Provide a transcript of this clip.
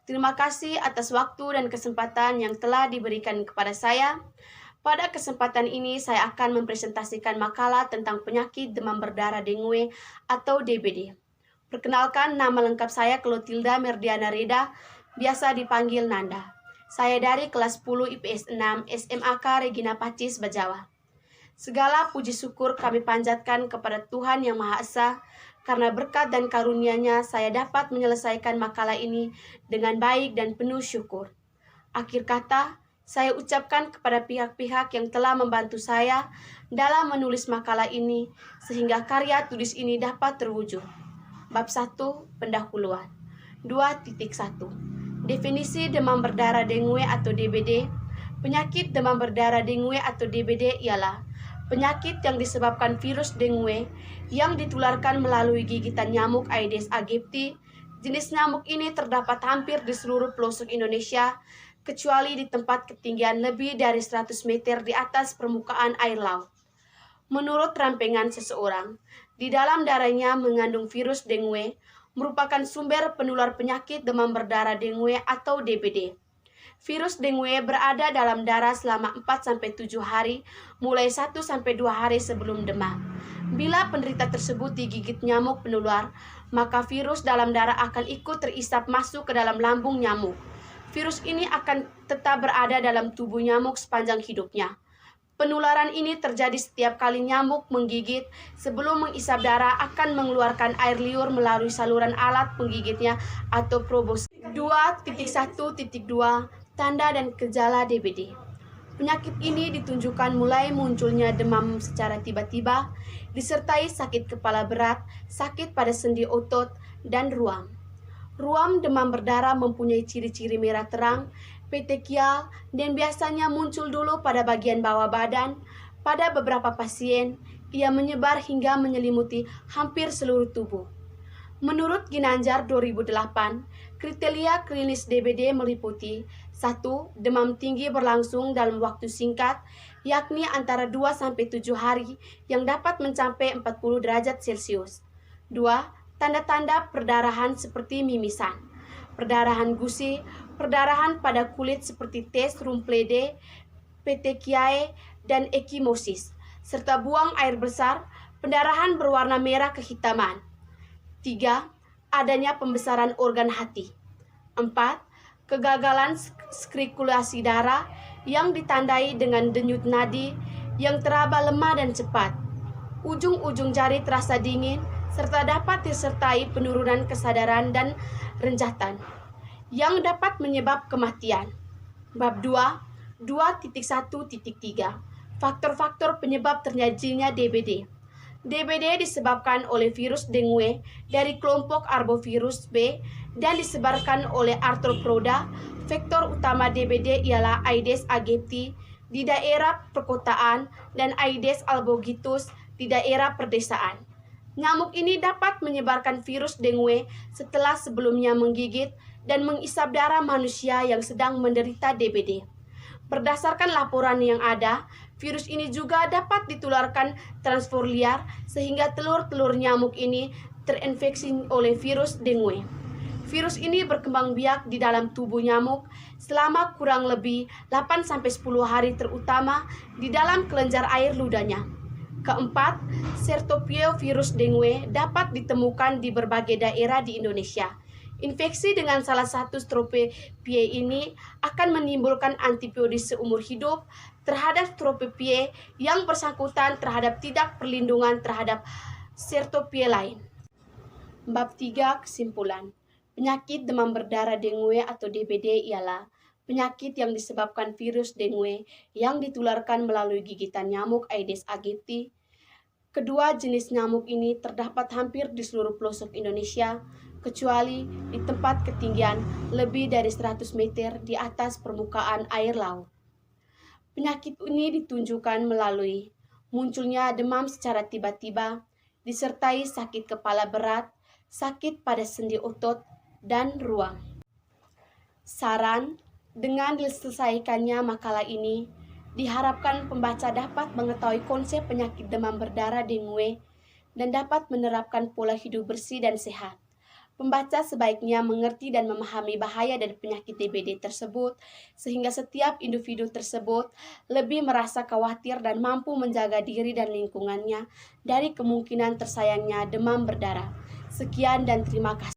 Terima kasih atas waktu dan kesempatan yang telah diberikan kepada saya. Pada kesempatan ini saya akan mempresentasikan makalah tentang penyakit demam berdarah dengue atau DBD. Perkenalkan, nama lengkap saya Clotilda Merdiana Reda, biasa dipanggil Nanda. Saya dari kelas 10 IPS 6 SMAK Regina Pacis, Bajawa. Segala puji syukur kami panjatkan kepada Tuhan Yang Maha Esa, karena berkat dan karunia-Nya saya dapat menyelesaikan makalah ini dengan baik dan penuh syukur. Akhir kata, saya ucapkan kepada pihak-pihak yang telah membantu saya dalam menulis makalah ini, sehingga karya tulis ini dapat terwujud. Bab 1, Pendahuluan. 2.1. Definisi demam berdarah dengue atau DBD. Penyakit demam berdarah dengue atau DBD ialah penyakit yang disebabkan virus dengue yang ditularkan melalui gigitan nyamuk Aedes aegypti. Jenis nyamuk ini terdapat hampir di seluruh pelosok Indonesia, kecuali di tempat ketinggian lebih dari 100 meter di atas permukaan air laut. Menurut rampengan seseorang, di dalam darahnya mengandung virus dengue, merupakan sumber penular penyakit demam berdarah dengue atau DBD. Virus dengue berada dalam darah selama 4-7 hari, mulai 1-2 hari sebelum demam. Bila penderita tersebut digigit nyamuk penular, maka virus dalam darah akan ikut terisap masuk ke dalam lambung nyamuk. Virus ini akan tetap berada dalam tubuh nyamuk sepanjang hidupnya. Penularan ini terjadi setiap kali nyamuk menggigit. Sebelum mengisap darah akan mengeluarkan air liur melalui saluran alat penggigitnya atau proboscis. 2.1.2 Tanda dan gejala DBD. Penyakit ini ditunjukkan mulai munculnya demam secara tiba-tiba, disertai sakit kepala berat, sakit pada sendi otot, dan ruam. Ruam demam berdarah mempunyai ciri-ciri merah terang, petekial, dan biasanya muncul dulu pada bagian bawah badan. Pada beberapa pasien, ia menyebar hingga menyelimuti hampir seluruh tubuh. Menurut Ginanjar 2008, kriteria klinis DBD meliputi 1. Demam tinggi berlangsung dalam waktu singkat, yakni antara 2-7 hari yang dapat mencapai 40 derajat Celcius. 2. Tanda-tanda perdarahan seperti mimisan, perdarahan gusi, perdarahan pada kulit seperti tes rumplede, petechiae, dan ekimosis, serta buang air besar, pendarahan berwarna merah kehitaman. 3. Adanya pembesaran organ hati. 4. Kegagalan sirkulasi darah yang ditandai dengan denyut nadi yang teraba lemah dan cepat. Ujung-ujung jari terasa dingin, serta dapat disertai penurunan kesadaran dan renjatan yang dapat menyebab kematian. Bab 2, 2.1.3 Faktor-faktor penyebab terjadinya DBD. DBD disebabkan oleh virus dengue dari kelompok Arbovirus B dan disebarkan oleh Arthropoda. Vektor utama DBD ialah Aedes aegypti di daerah perkotaan dan Aedes albopictus di daerah perdesaan. Nyamuk ini dapat menyebarkan virus dengue setelah sebelumnya menggigit dan mengisap darah manusia yang sedang menderita DBD. Berdasarkan laporan yang ada, virus ini juga dapat ditularkan transfer liar sehingga telur-telur nyamuk ini terinfeksi oleh virus dengue. Virus ini berkembang biak di dalam tubuh nyamuk selama kurang lebih 8-10 hari, terutama di dalam kelenjar air ludahnya. Keempat, Certopio-virus dengue dapat ditemukan di berbagai daerah di Indonesia. Infeksi dengan salah satu Certopie ini akan menimbulkan antibodi seumur hidup terhadap Certopie yang bersangkutan terhadap tidak perlindungan terhadap Certopie lain. Bab 3, Kesimpulan. Penyakit demam berdarah dengue atau DBD ialah penyakit yang disebabkan virus dengue yang ditularkan melalui gigitan nyamuk Aedes aegypti. Kedua jenis nyamuk ini terdapat hampir di seluruh pelosok Indonesia, kecuali di tempat ketinggian lebih dari 100 meter di atas permukaan air laut. Penyakit ini ditunjukkan melalui munculnya demam secara tiba-tiba, disertai sakit kepala berat, sakit pada sendi otot, dan ruam. Saran, dengan diselesaikannya makalah ini, diharapkan pembaca dapat mengetahui konsep penyakit demam berdarah dengue dan dapat menerapkan pola hidup bersih dan sehat. Pembaca sebaiknya mengerti dan memahami bahaya dari penyakit DBD tersebut, sehingga setiap individu tersebut lebih merasa khawatir dan mampu menjaga diri dan lingkungannya dari kemungkinan tersayangnya demam berdarah. Sekian dan terima kasih.